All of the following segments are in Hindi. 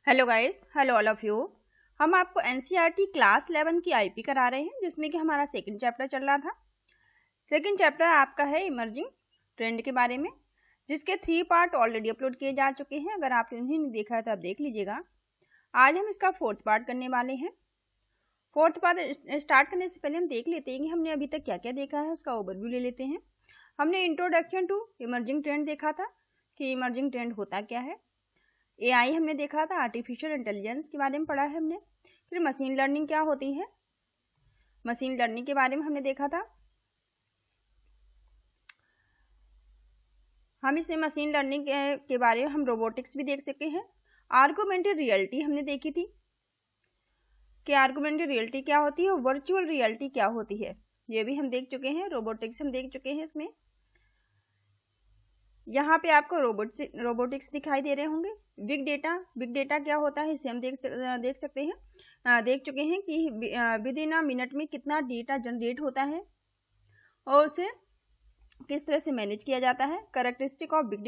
Hello guys, hello all of you. हम आपको एनसीईआरटी क्लास 11 की आईपी करा रहे हैं, जिसमें कि हमारा सेकंड चैप्टर चल रहा था। सेकंड चैप्टर आपका है इमर्जिंग ट्रेंड के बारे में, जिसके 3 पार्ट ऑलरेडी अपलोड किए जा चुके हैं। अगर आपने उन्हें नहीं देखा है तो आप देख लीजिएगा। आज हम इसका 4th पार्ट करने वाले हैं। 4th पार्ट स्टार्ट करने से पहले हम देख लेते हैं कि हमने अभी तक क्या क्या देखा है, उसका ओवरव्यू ले लेते हैं। हमने इंट्रोडक्शन टू इमर्जिंग ट्रेंड देखा था कि इमर्जिंग ट्रेंड होता क्या है। एआई हमने देखा था, आर्टिफिशियल इंटेलिजेंस के बारे में पढ़ा है हमने। फिर मशीन लर्निंग क्या होती है, मशीन लर्निंग के बारे में हमने देखा था। हम इसे मशीन लर्निंग के बारे में हम रोबोटिक्स भी देख सके हैं। आर्गुमेंटेड रियलिटी हमने देखी थी कि आर्गुमेंटेड रियलिटी क्या होती है, वर्चुअल रियलिटी क्या होती है, ये भी हम देख चुके हैं। रोबोटिक्स हम देख चुके हैं। इसमें यहाँ पे आपको रोबोटिक्स दिखाई दे रहे होंगे। बिग डेटा क्या होता है, इसे हम देख सकते हैं, देख चुके हैं कि विद इन अ मिनट में कितना डेटा जनरेट होता है और उसे किस तरह से मैनेज किया जाता है। कैरेक्टरिस्टिक ऑफ बिग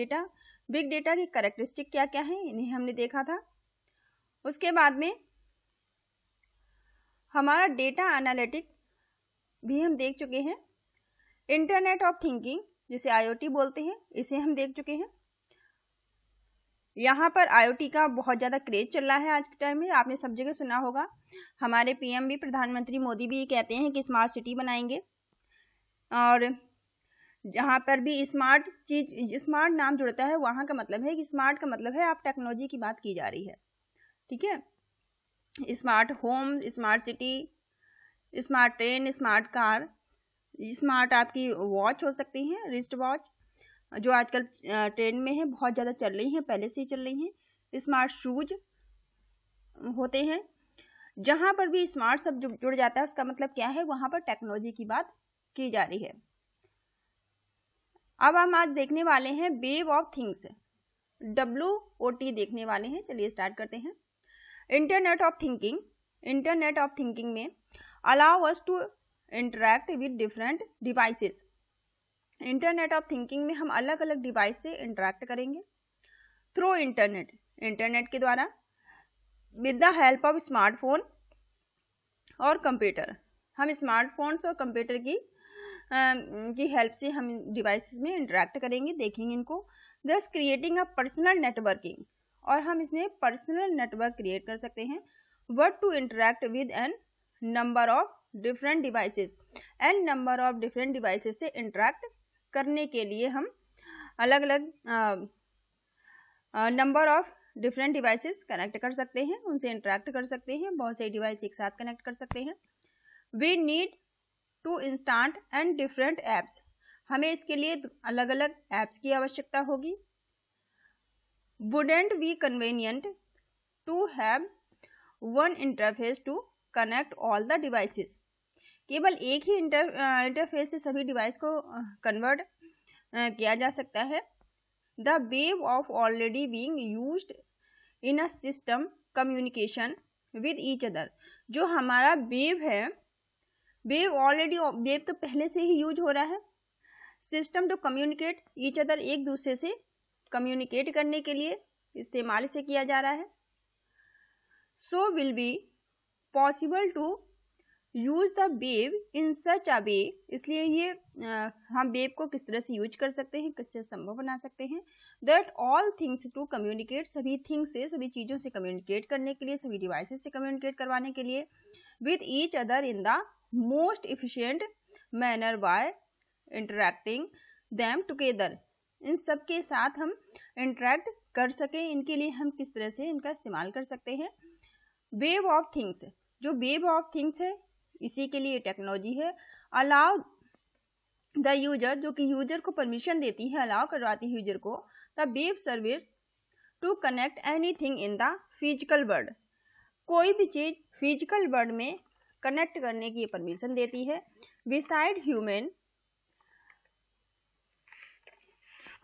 डेटा की कैरेक्टरिस्टिक क्या क्या है, इन्हें हमने देखा था। उसके बाद में हमारा डेटा एनालिटिक भी हम देख चुके हैं। इंटरनेट ऑफ थिंकिंग, जिसे आईओटी बोलते हैं, इसे हम देख चुके हैं। यहाँ पर आईओटी का बहुत ज़्यादा क्रेज चल रहा है आज के टाइम में। आपने सब जगह सुना होगा, हमारे पीएम भी, प्रधानमंत्री मोदी भी कहते हैं कि स्मार्ट सिटी बनाएंगे। और जहाँ पर भी स्मार्ट नाम जुड़ता है, वहाँ का मतलब है कि स्मार्ट का मतलब है आप टेक्नोलॉजी की बात की जा रही है। ठीक है, smart home, smart city, smart train, smart car, smart आपकी वॉच हो सकती है, रिस्ट वॉच, जो आजकल ट्रेंड में है, बहुत ज़्यादा चल रही हैं, पहले से ही चल रही हैं। स्मार्ट शूज होते हैं। जहाँ पर भी स्मार्ट सब जुड़ जाता है, उसका मतलब क्या है, वहाँ पर टेक्नोलॉजी की बात की जा रही है। अब हम आज देखने वाले हैं वेव ऑफ थिंग्स, WOT देखने वाले हैं। चलिए स्टार्ट करते हैं। इंटरनेट ऑफ थिंकिंग में allow us to interact with different devices. Internet of thinking में हम अलग अलग डिवाइस से इंटरैक्ट करेंगे थ्रू इंटरनेट के द्वारा, with the help of smartphone और कंप्यूटर। हम स्मार्टफोन्स और कंप्यूटर की हेल्प से हम डिवाइसेस में इंटरैक्ट करेंगे, देखेंगे इनको। दस क्रिएटिंग अ पर्सनल नेटवर्किंग, और हम इसमें पर्सनल नेटवर्क क्रिएट कर सकते हैं। Word to interact with N number of different devices. N number of different devices से इंटरैक्ट करने के लिए हम अलग अलग number of different devices connect कर सकते हैं, उनसे इंटरैक्ट कर सकते हैं, बहुत सारे डिवाइस एक साथ कनेक्ट कर सकते हैं। We need to instant and different apps, हमें इसके लिए अलग अलग एप्स की आवश्यकता होगी। Wouldn't be convenient to have one interface to connect all the devices, केवल एक ही इंटरफेस से सभी डिवाइस को कन्वर्ट किया जा सकता है। The wave of already being used in a system communication with each other, जो हमारा वेव है, वेव तो पहले से ही यूज हो रहा है। System to communicate each other, एक दूसरे से कम्युनिकेट करने के लिए इस्तेमाल से किया जा रहा है। So will be possible to use the wave in such a way, इसलिए ये हम वेव को किस तरह से यूज कर सकते हैं, किस तरह संभव बना सकते हैं। That all things to communicate, सभी थिंग्स से, सभी चीजों से कम्युनिकेट करने के लिए, सभी डिवाइसेस से कम्युनिकेट करवाने के लिए, with each other in the most efficient manner by interacting them together, इन सब के साथ हम इंटरैक्ट कर सके, इनके लिए हम किस तरह से इनका इस्तेमाल कर सकते हैं। वेव ऑफ थिंग्स, जो वेव ऑफ थिंग्स है, इसी के लिए टेक्नोलॉजी है। अलाउ द यूजर, जो कि यूजर को परमिशन देती है, अलाउ करवाती है यूजर को, the web service to connect anything in the physical world, कोई भी चीज फिजिकल वर्ल्ड में कनेक्ट करने की परमिशन देती है। Beside human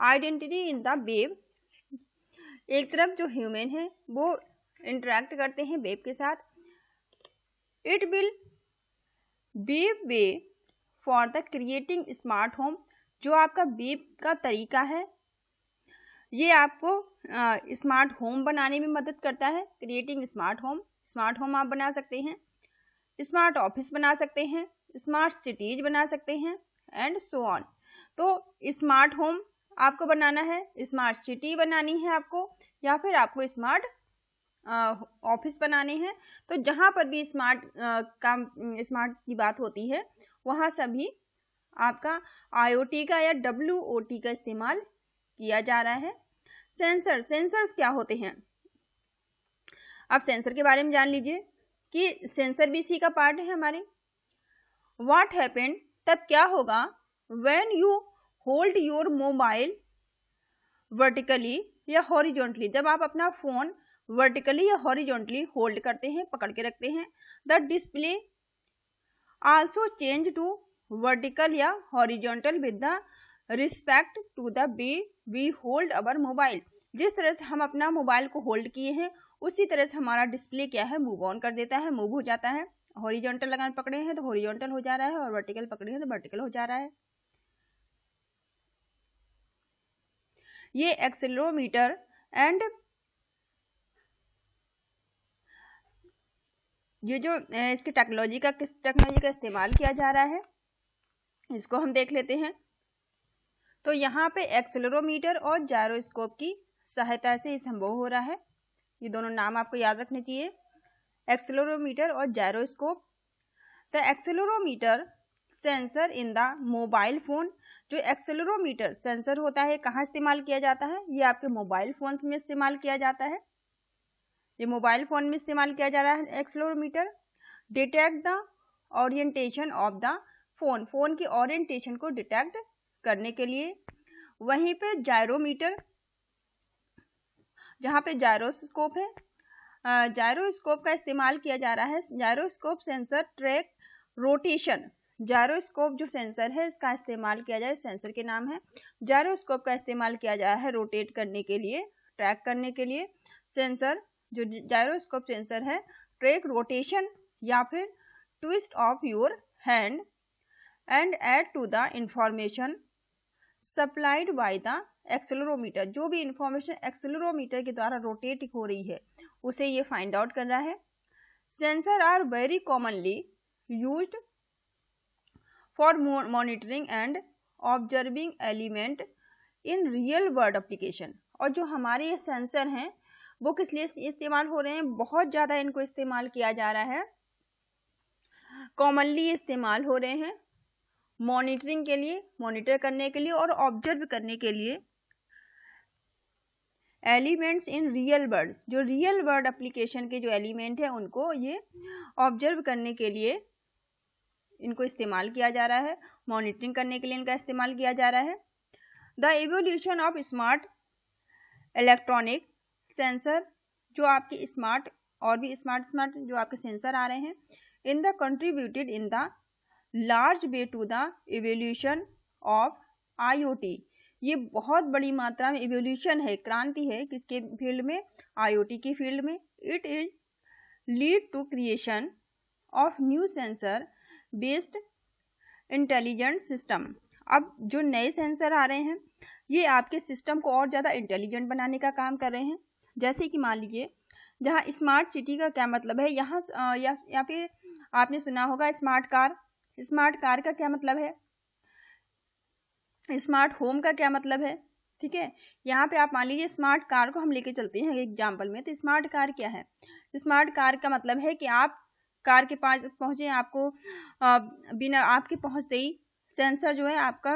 identity in the web, एक तरफ जो ह्यूमन है वो इंटरैक्ट करते हैं वेब के साथ। It will web way for the creating smart home, जो आपका वेब का तरीका है, ये आपको स्मार्ट होम बनाने में मदद करता है। क्रिएटिंग स्मार्ट होम आप बना सकते हैं, स्मार्ट ऑफिस बना सकते हैं, स्मार्ट सिटीज बना सकते हैं एंड सो ऑन। तो स्मार्ट होम आपको बनाना है, स्मार्ट सिटी बनानी है आपको, या फिर आपको स्मार्ट ऑफिस बनाने हैं। तो जहां पर भी स्मार्ट की बात होती है वहां सभी आपका IoT का या WOT का इस्तेमाल किया जा रहा है। सेंसर्स क्या होते हैं? आप सेंसर के बारे में जान लीजिए कि सेंसर भी इसी का पार्ट है हमारे। व्हाट हैपेंड, तब क्या होगा, when you hold your mobile vertically या हॉरिजॉन्टली, जब आप अपना फोन वर्टिकली या हॉरिजॉन्टली होल्ड करते हैं, पकड़ के रखते हैं, the display also change to vertical या horizontal with the respect to the way we hold our mobile. जिस तरह से हम अपना मोबाइल को होल्ड किए हैं उसी तरह से हमारा डिस्प्ले क्या है, मूव ऑन कर देता है, मूव हो जाता है। हॉरिजॉन्टल लगान पकड़े हैं तो हॉरिजॉन्टल हो जा रहा है, और वर्टिकल पकड़े हैं तो वर्टिकल हो जा रहा है। ये एक्सेलेरोमीटर एंड ये जो इसकी टेक्नोलॉजी का किस टेक्नोलॉजी का इस्तेमाल किया जा रहा है इसको हम देख लेते हैं। तो यहाँ पे एक्सेलेरोमीटर और जायरोस्कोप की सहायता से ये संभव हो रहा है। ये दोनों नाम आपको याद रखने चाहिए, एक्सेलेरोमीटर और gyroscope. The accelerometer sensor in the mobile phone, जो एक्सेलेरोमीटर सेंसर होता है कहाँ इस्तेमाल किया जाता है, ये आपके मोबाइल फोन्स में इस्तेमाल किया जाता है। ये मोबाइल फोन में इस्तेमाल किया जा रहा है accelerometer. Detect the orientation of the phone की ओरिएंटेशन को डिटेक्ट करने के लिए। वहीं पे जायरोमीटर, जहां पे जायरोस्कोप है, जायरोस्कोप का इस्तेमाल किया जा रहा है। Gyroscope sensor track rotation, gyroscope जो सेंसर है इसका इस्तेमाल किया जाए, सेंसर के नाम है, जायरोस्कोप का इस्तेमाल किया जाता है रोटेट करने के लिए, ट्रैक करने के लिए। सेंसर जो जायरोस्कोप सेंसर है ट्रैक रोटेशन या फिर twist of your hand and add to the information supplied by the accelerometer, जो भी इंफॉर्मेशन एक्सेलेरोमीटर के द्वारा रोटेट हो रही है उसे ये फाइंड आउट कर रहा है। Sensor are very commonly used for monitoring and observing element in real world application. और जो हमारे ये सेंसर हैं वो किस लिए इस्तेमाल हो रहे हैं, बहुत ज्यादा इनको इस्तेमाल किया जा रहा है, कॉमनली इस्तेमाल हो रहे हैं मॉनिटरिंग के लिए, मॉनिटर करने के लिए और ऑब्जर्व करने के लिए। एलिमेंट्स इन रियल वर्ल्ड, जो रियल वर्ल्ड एप्लीकेशन के जो एलिमेंट है उनको ये ऑब्जर्व करने के लिए इनको इस्तेमाल किया जा रहा है, मॉनिटरिंग करने के लिए इनका इस्तेमाल किया जा रहा है। The evolution of smart electronic sensor, जो आपकी स्मार्ट और भी स्मार्ट जो आपके सेंसर आ रहे हैं, in the contributed in the large way to the evolution of IoT। ये बहुत बड़ी मात्रा में इवोल्यूशन है, क्रांति है किसके फील्ड में, IoT की फील्ड में। It is lead to creation of new sensor based intelligent system. अब जो नए सेंसर आ रहे हैं ये आपके सिस्टम को और ज्यादा इंटेलिजेंट बनाने का काम कर रहे हैं। जैसे कि मान लीजिए जहाँ स्मार्ट सिटी का क्या मतलब है, यहाँ या फिर आपने सुना होगा स्मार्ट कार। स्मार्ट कार का क्या मतलब है, स्मार्ट होम का क्या मतलब है, ठीक है। यहाँ पे आप मान लीजिए स्मार्ट कार को हम लेके चलते हैं एग्जाम्पल में, तो स्मार्ट कार क्या है, स्मार्ट कार का मतलब है कि आप कार के पास पहुंचे, आपको बिना आपके पहुंचते ही सेंसर जो है आपका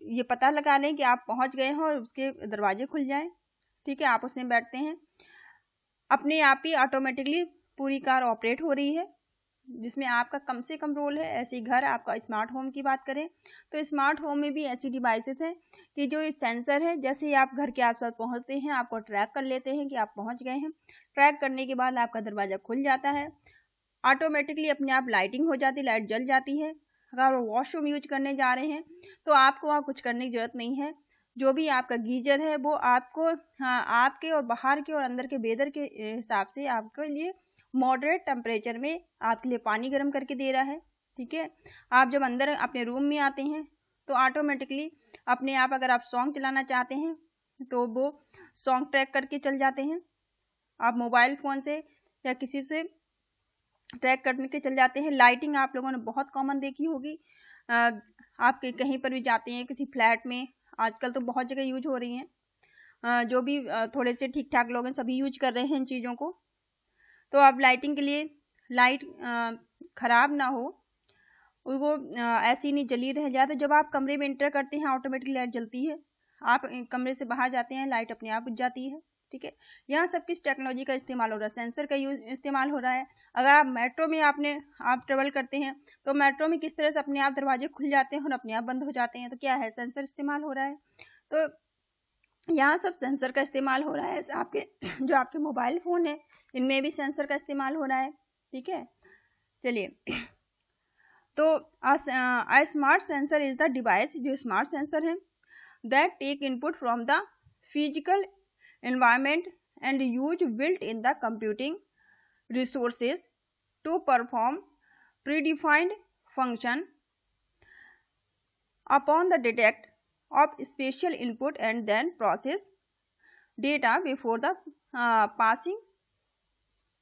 ये पता लगा लें कि आप पहुंच गए हैं और उसके दरवाजे खुल जाएं, ठीक है। आप उसमें बैठते हैं, अपने आप ही ऑटोमेटिकली पूरी कार ऑपरेट हो रही है, जिसमें आपका कम से कम रोल है। ऐसे घर आपका स्मार्ट होम की बात करें तो स्मार्ट होम में भी ऐसी डिवाइसेस हैं कि जो सेंसर है, जैसे ही आप घर के आसपास पहुंचते हैं आपको ट्रैक कर लेते हैं कि आप पहुंच गए हैं। ट्रैक करने के बाद आपका दरवाजा खुल जाता है, ऑटोमेटिकली अपने आप लाइटिंग हो जाती है, लाइट जल जाती है। अगर वॉशरूम यूज करने जा रहे हैं तो आपको वहाँ कुछ करने की जरूरत नहीं है, जो भी आपका गीजर है वो आपको आपके और बाहर के और अंदर के वेदर के हिसाब से आपके लिए मॉडरेट टेम्परेचर में आपके लिए पानी गर्म करके दे रहा है, ठीक है। आप जब अंदर अपने रूम में आते हैं तो ऑटोमेटिकली अपने आप, अगर आप सॉन्ग चलाना चाहते हैं तो वो सॉन्ग ट्रैक करके चल जाते हैं। आप मोबाइल फ़ोन से या किसी से ट्रैक करने के चल जाते हैं। लाइटिंग आप लोगों ने बहुत कॉमन देखी होगी। आप कहीं पर भी जाते हैं, किसी फ्लैट में, आजकल तो बहुत जगह यूज हो रही हैं। जो भी थोड़े से ठीक ठाक लोग हैं सभी यूज कर रहे हैं इन चीज़ों को। तो आप लाइटिंग के लिए लाइट खराब ना हो, वो ऐसी नहीं जली रह जाए, तो जब आप कमरे में एंटर करते हैं ऑटोमेटिक लाइट जलती है। आप कमरे से बाहर जाते हैं लाइट अपने आप बुझ जाती है। ठीक है, यहाँ सब किस टेक्नोलॉजी का इस्तेमाल हो रहा है, सेंसर का यूज इस्तेमाल हो रहा है। अगर आप मेट्रो में आप ट्रेवल करते हैं तो मेट्रो में किस तरह से अपने आप दरवाजे खुल जाते हैं और अपने आप बंद हो जाते हैं, तो क्या है, सेंसर इस्तेमाल हो रहा है। तो यहाँ सब सेंसर का इस्तेमाल हो रहा है। आपके जो आपके मोबाइल फ़ोन है इनमें भी सेंसर का इस्तेमाल हो रहा है। ठीक है, चलिए, तो smart sensor is the device, जो स्मार्ट सेंसर है, that take input from the physical environment and use built in the computing resources to perform predefined function upon the detect of special input and then process data before the passing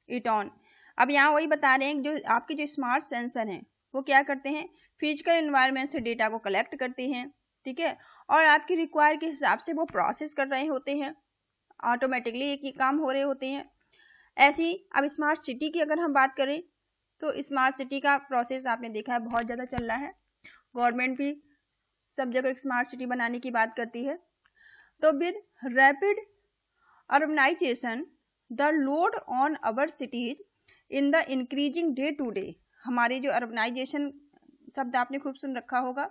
it on। अब यहाँ वही बता रहे हैं, जो आपके जो स्मार्ट सेंसर हैं वो क्या करते हैं, फिजिकल एनवायरनमेंट से डेटा को कलेक्ट करते हैं। ठीक है, और आपकी रिक्वायर के हिसाब से वो प्रोसेस कर रहे होते हैं, ऑटोमेटिकली एक ही काम हो रहे होते हैं। ऐसी अब स्मार्ट सिटी की अगर हम बात करें तो स्मार्ट सिटी का प्रोसेस आपने देखा है बहुत ज़्यादा चल रहा है। गवर्नमेंट भी सब जगह एक स्मार्ट सिटी बनाने की बात करती है। तो with rapid urbanization the load on our cities in the increasing day to day, हमारी जो अर्बनाइजेशन शब्द आपने खूब सुन रखा होगा,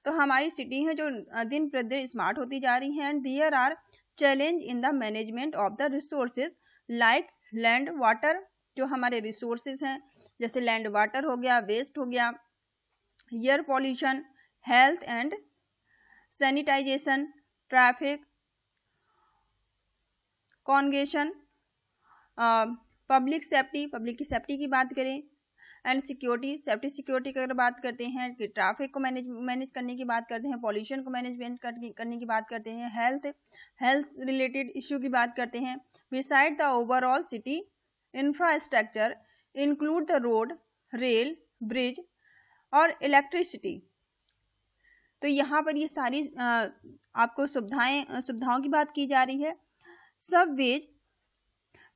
तो हमारी सिटी है जो दिन प्रतिदिन स्मार्ट होती जा रही हैं। And there are challenge in the management of the resources like land water, जो हमारे रिसोर्सेज हैं जैसे लैंड वाटर हो गया, वेस्ट हो गया, air pollution, health and sanitization, traffic congestion, public safety, public की सेफ्टी की बात करें, एंड सिक्योरिटी, सेफ्टी सिक्योरिटी की अगर बात करते हैं कि ट्रैफिक को मैनेज करने की बात करते हैं, पॉल्यूशन को मैनेजमेंट करने की बात करते हैं, हेल्थ रिलेटेड इश्यू की बात करते हैं। Beside the overall city infrastructure include the road, rail, bridge और इलेक्ट्रिसिटी। तो यहाँ पर ये सारी आपको सुविधाओं की बात की जा रही है। सब वेज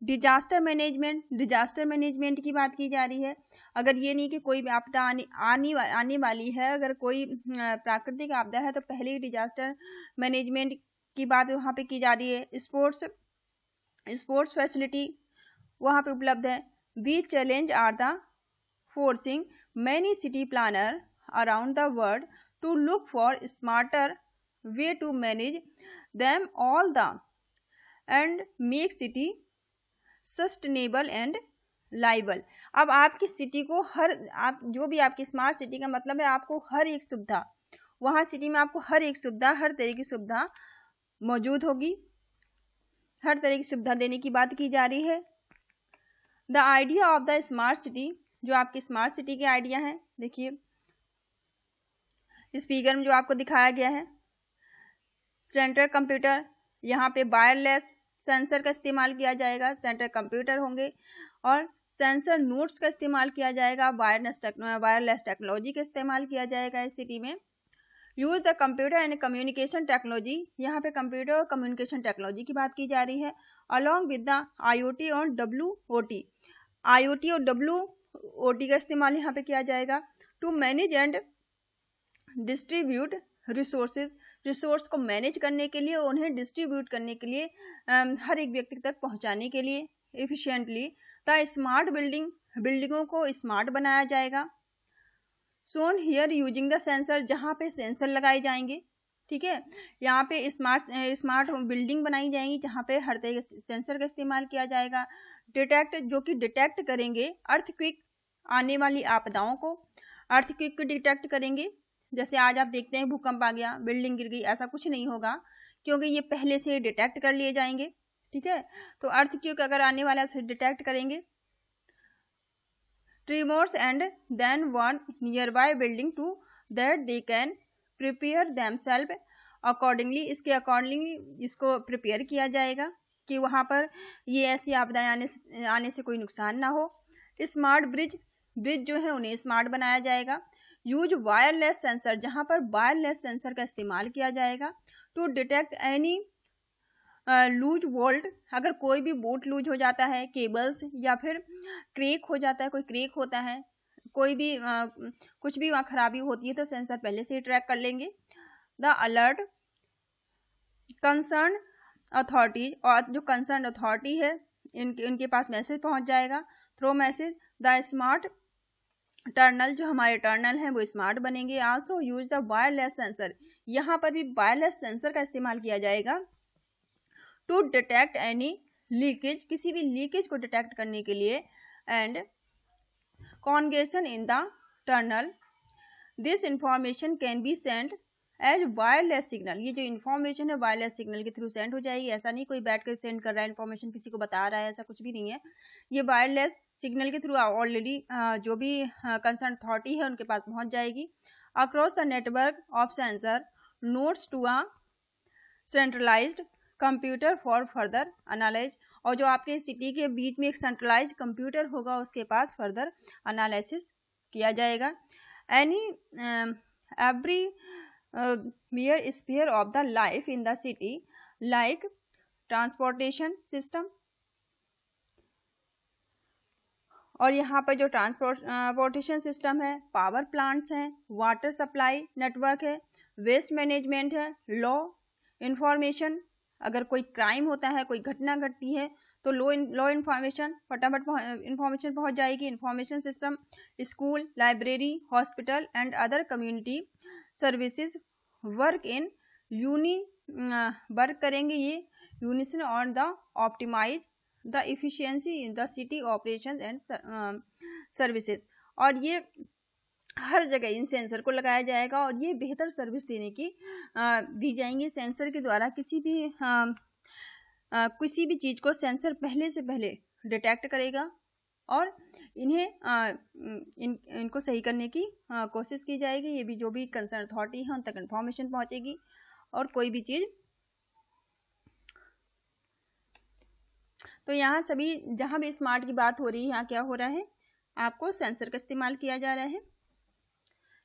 डिजास्टर मैनेजमेंट की बात की जा रही है। अगर ये नहीं कि कोई भी आपदा आने वाली है, अगर कोई प्राकृतिक आपदा है तो पहले ही डिजास्टर मैनेजमेंट की बात वहाँ पे की जा रही है। स्पोर्ट्स फैसिलिटी वहाँ पे उपलब्ध है। These challenge are the forcing many city planner around the world to look for smarter way to manage them all the and make city sustainable and livable. अब आपकी सिटी को आप जो भी आपकी स्मार्ट सिटी का मतलब है आपको हर एक सुविधा, वहाँ सिटी में आपको हर एक सुविधा, हर तरह की सुविधा मौजूद होगी, हर तरह की सुविधा देने की बात की जा रही है। The idea of the smart city, जो आपकी स्मार्ट सिटी के आइडिया है, देखिए स्पीकर में जो आपको दिखाया गया है, सेंट्रल कंप्यूटर, यहाँ पे वायरलेस सेंसर का इस्तेमाल किया जाएगा, सेंट्रल कंप्यूटर होंगे और सेंसर नोड्स का इस्तेमाल किया जाएगा, वायरलेस टेक्नोलॉजी का इस्तेमाल किया जाएगा इस सिटी में। Use the computer and communication technology, यहाँ पे कंप्यूटर और कम्युनिकेशन टेक्नोलॉजी की बात की जा रही है, अलॉन्ग विद द IoT और WOT। IoT और WOT का इस्तेमाल यहाँ पे किया जाएगा to manage and distribute resource को मैनेज करने के लिए, उन्हें डिस्ट्रीब्यूट करने के लिए, हर एक व्यक्ति तक पहुंचाने के लिए एफिशिएंटली। द स्मार्ट बिल्डिंगों को स्मार्ट बनाया जाएगा। सोन हियर यूजिंग द सेंसर, जहाँ पे सेंसर लगाए जाएंगे। ठीक है, यहाँ पे स्मार्ट बिल्डिंग बनाई जाएंगी जहाँ पे हर तरह के सेंसर का इस्तेमाल किया जाएगा। जो कि डिटेक्ट करेंगे अर्थक्वेक, आने वाली आपदाओं को अर्थक्वेक को डिटेक्ट करेंगे। जैसे आज आप देखते हैं भूकंप आ गया, बिल्डिंग गिर गई, ऐसा कुछ नहीं होगा क्योंकि ये पहले से डिटेक्ट कर लिए जाएंगे। ठीक है, तो अर्थक्वेक अगर आने वाला है तो डिटेक्ट करेंगे। Tremors and then warn nearby building to that they can prepare themselves accordingly इसको प्रिपेयर किया जाएगा कि वहाँ पर ये ऐसी आपदाएं आने से कोई नुकसान ना हो। स्मार्ट ब्रिज जो है उन्हें स्मार्ट बनाया जाएगा। यूज वायरलेस सेंसर, जहाँ पर वायरलेस सेंसर का इस्तेमाल किया जाएगा to detect any loose bolt, अगर कोई भी बोल्ट लूज हो जाता है, केबल्स या फिर क्रेक हो जाता है, कोई क्रेक होता है, कोई भी कुछ भी वहाँ खराबी होती है तो सेंसर पहले से ही ट्रैक कर लेंगे। द अलर्ट कंसर्न अथॉरिटी, और जो कंसर्न अथॉरिटी है इनके पास मैसेज पहुंच जाएगा through message. The smart tunnel, जो हमारे टर्नल हैं वो स्मार्ट बनेंगे। Also use the wireless sensor, यहाँ पर भी वायरलेस सेंसर का इस्तेमाल किया जाएगा टू डिटेक्ट एनी लीकेज, किसी भी लीकेज को डिटेक्ट करने के लिए, and congestion in the tunnel. This information can be send as wireless signal, ये जो इन्फॉर्मेशन है वायरलेस सिग्नल के थ्रू सेंड हो जाएगी। ऐसा नहीं कोई बैठ कर सेंड कर रहा है इन्फॉर्मेशन, किसी को बता रहा है, ऐसा कुछ भी नहीं है। ये वायरलेस सिग्नल के थ्रू ऑलरेडी जो भी कंसर्न अथॉरिटी है उनके पास पहुंच जाएगी। Across the network of sensor nodes to a centralized computer for further analysis, और जो आपके सिटी के बीच में एक सेंट्रलाइज्ड कंप्यूटर होगा उसके पास फर्दर एनालिसिस किया जाएगा। Any every mere sphere of the life in the city like transportation system, और यहाँ पर जो ट्रांसपोर्टेशन सिस्टम है, पावर प्लांट्स हैं, वाटर सप्लाई नेटवर्क है, वेस्ट मैनेजमेंट है, लॉ इंफॉर्मेशन, अगर कोई क्राइम होता है, कोई घटना घटती है तो लॉ इंफॉर्मेशन फटाफट इंफॉर्मेशन पहुंच जाएगी। Information system, school, library, hospital and other community services work करेंगे ये unison on the optimise the efficiency in the city operation and services, और ये हर जगह इन सेंसर को लगाया जाएगा और ये बेहतर सर्विस देने की दी जाएंगी। सेंसर के द्वारा किसी भी चीज को सेंसर पहले से पहले डिटेक्ट करेगा और इनको सही करने की कोशिश की जाएगी। ये भी जो भी कंसर्न अथॉरिटी है उन तक इंफॉर्मेशन पहुंचेगी और कोई भी चीज, तो यहाँ सभी जहां भी स्मार्ट की बात हो रही है, यहाँ क्या हो रहा है, आपको सेंसर का इस्तेमाल किया जा रहा है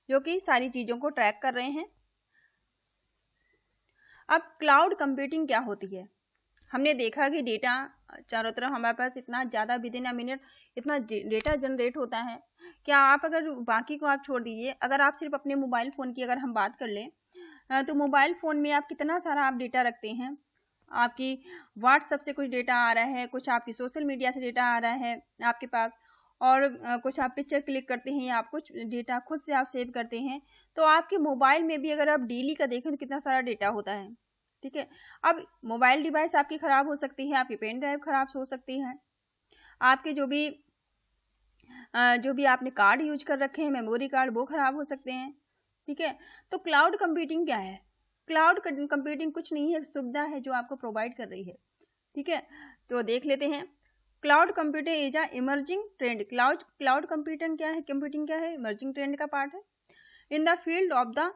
जो कि सारी चीजों को ट्रैक कर रहे हैं। अब क्लाउड कंप्यूटिंग क्या होती है? हमने देखा कि डेटा चारों तरफ हमारे पास इतना ज़्यादा विदिन अ मिनट इतना डेटा जनरेट होता है। क्या आप अगर बाकी को आप छोड़ दीजिए, अगर आप सिर्फ अपने मोबाइल फ़ोन की अगर हम बात कर लें तो मोबाइल फ़ोन में आप कितना सारा आप डेटा रखते हैं। आपकी व्हाट्सएप से कुछ डेटा आ रहा है, कुछ आपकी सोशल मीडिया से डेटा आ रहा है आपके पास, और कुछ आप पिक्चर क्लिक करते हैं या आप कुछ डेटा खुद से आप सेव करते हैं। तो आपके मोबाइल में भी अगर आप डेली का देखें तो कितना सारा डेटा होता है। ठीक है, अब मोबाइल डिवाइस आपकी खराब हो सकती है, आपकी पेन ड्राइव खराब हो सकती है, आपके जो भी आपने कार्ड यूज कर रखे हैं, मेमोरी कार्ड, वो खराब हो सकते हैं। ठीक है, तो क्लाउड कंप्यूटिंग क्या है? क्लाउड कंप्यूटिंग कुछ नहीं है, एक सुविधा है जो आपको प्रोवाइड कर रही है। ठीक है, तो देख लेते हैं। Cloud computing is a emerging trend. Cloud computing क्या है? इमर्जिंग ट्रेंड का पार्ट है in the field of the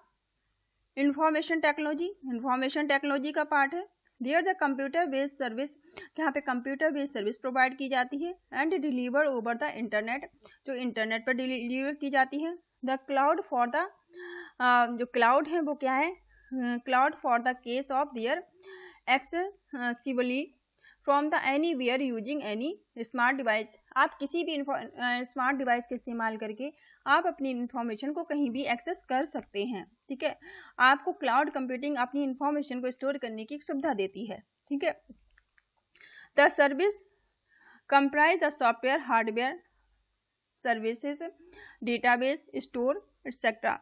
information technology का पार्ट है। They're the computer based service, यहाँ पे कंप्यूटर बेस्ड सर्विस प्रोवाइड की जाती है and deliver over the internet, जो इंटरनेट पर डिलीवर की जाती है। द क्लाउड फॉर द जो क्लाउड है वो क्या है? Cloud for the case of their accessibly from the anywhere using any smart device. आप किसी भी स्मार्ट डिवाइस का इस्तेमाल करके आप अपनी इंफॉर्मेशन को कहीं भी एक्सेस कर सकते हैं। ठीक है, आपको क्लाउड कंप्यूटिंग अपनी इंफॉर्मेशन को स्टोर करने की सुविधा देती है। ठीक है, the service comprise the software, hardware services, database, store etcetera.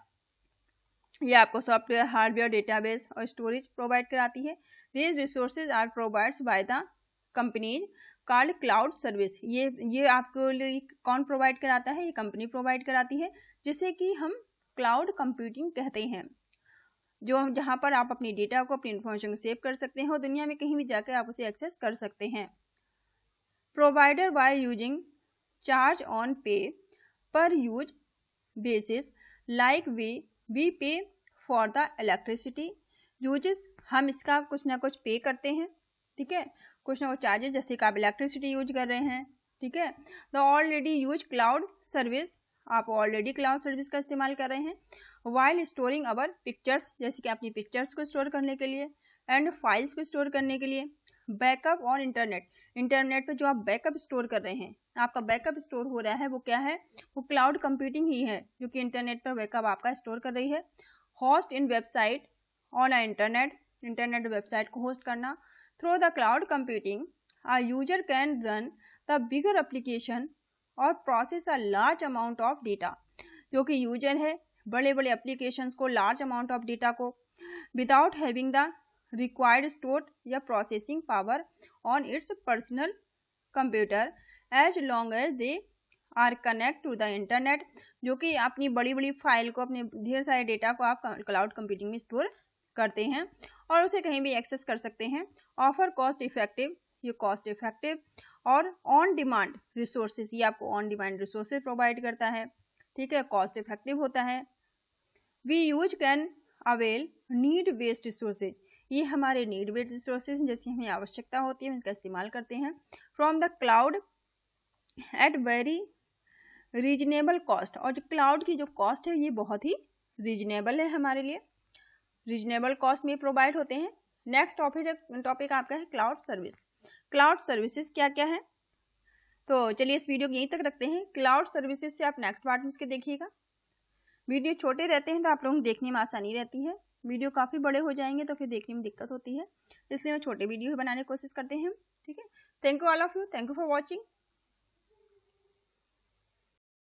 ये आपको सॉफ्टवेयर, हार्डवेयर, डेटाबेस और स्टोरेज प्रोवाइड कराती है। These resources are provides by the companies called cloud service. ये आपको कौन प्रोवाइड कराता है? ये कंपनी प्रोवाइड कराती है, जिसे कि हम क्लाउड कंप्यूटिंग कहते हैं, जो जहां पर आप अपनी डेटा को, अपनी इंफॉर्मेशन को सेव कर सकते हैं और दुनिया में कहीं भी जाकर आप उसे एक्सेस कर सकते हैं। Provider by using charge on पे पर यूज बेसिस, लाइक वी पे फॉर द इलेक्ट्रिसिटी, यूजेस, हम इसका कुछ ना कुछ पे करते हैं, ठीक है, कुछ ना कुछ चार्जेस, जैसे कि आप इलेक्ट्रिसिटी यूज कर रहे हैं, ठीक है। The already use cloud service, आप ऑलरेडी क्लाउड सर्विस का इस्तेमाल कर रहे हैं। वाइल स्टोरिंग अवर पिक्चर्स, जैसे कि अपनी पिक्चर्स को स्टोर करने के लिए, एंड फाइल्स को स्टोर करने के लिए। बैकअप ऑन इंटरनेट, इंटरनेट पे जो आप बैकअप स्टोर कर रहे हैं, आपका बैकअप स्टोर हो रहा है, वो क्या है, वो क्लाउड कंप्यूटिंग ही है, जो कि इंटरनेट पर बैकअप आपका स्टोर कर रही है। Host in website on internet, internet website को होस्ट करना। Through the cloud computing a user can run the bigger application और process a large amount of data, जो कि यूजर है बड़े बड़े एप्लीकेशंस को, लार्ज अमाउंट ऑफ डेटा को, without having the required store or processing power on its personal computer, as long as they are connect to the internet, जो कि अपनी बड़ी बड़ी फाइल को, अपने ढेर सारे डेटा को आप क्लाउड कंप्यूटिंग में स्टोर करते हैं और उसे कहीं भी एक्सेस कर सकते हैं। ऑफर कॉस्ट इफेक्टिव, ये कॉस्ट इफेक्टिव और ऑन डिमांड रिसोर्सेज, ये आपको ऑन डिमांड रिसोर्सेज प्रोवाइड करता है, ठीक है, कॉस्ट इफेक्टिव होता है। We use can avail need based resources, ये हमारे नीड बेस्ड रिसोर्सेज, जैसे हमें आवश्यकता होती है उनका इस्तेमाल करते हैं। From the cloud at very reasonable cost, और जो क्लाउड की जो कॉस्ट है ये बहुत ही रीजनेबल है, हमारे लिए रीजनेबल कॉस्ट में प्रोवाइड होते हैं। नेक्स्ट टॉपिक आपका है क्लाउड सर्विस। क्लाउड सर्विसेज क्या क्या है, तो चलिए इस वीडियो को यहीं तक रखते हैं। क्लाउड सर्विसेज से आप नेक्स्ट पार्ट में इसके देखिएगा। वीडियो छोटे रहते हैं तो आप लोगों को देखने में आसानी रहती है, वीडियो काफ़ी बड़े हो जाएंगे तो फिर देखने में दिक्कत होती है, इसलिए हम छोटे वीडियो बनाने की कोशिश करते हैं, ठीक है। Thank you all of you, thank you for watching.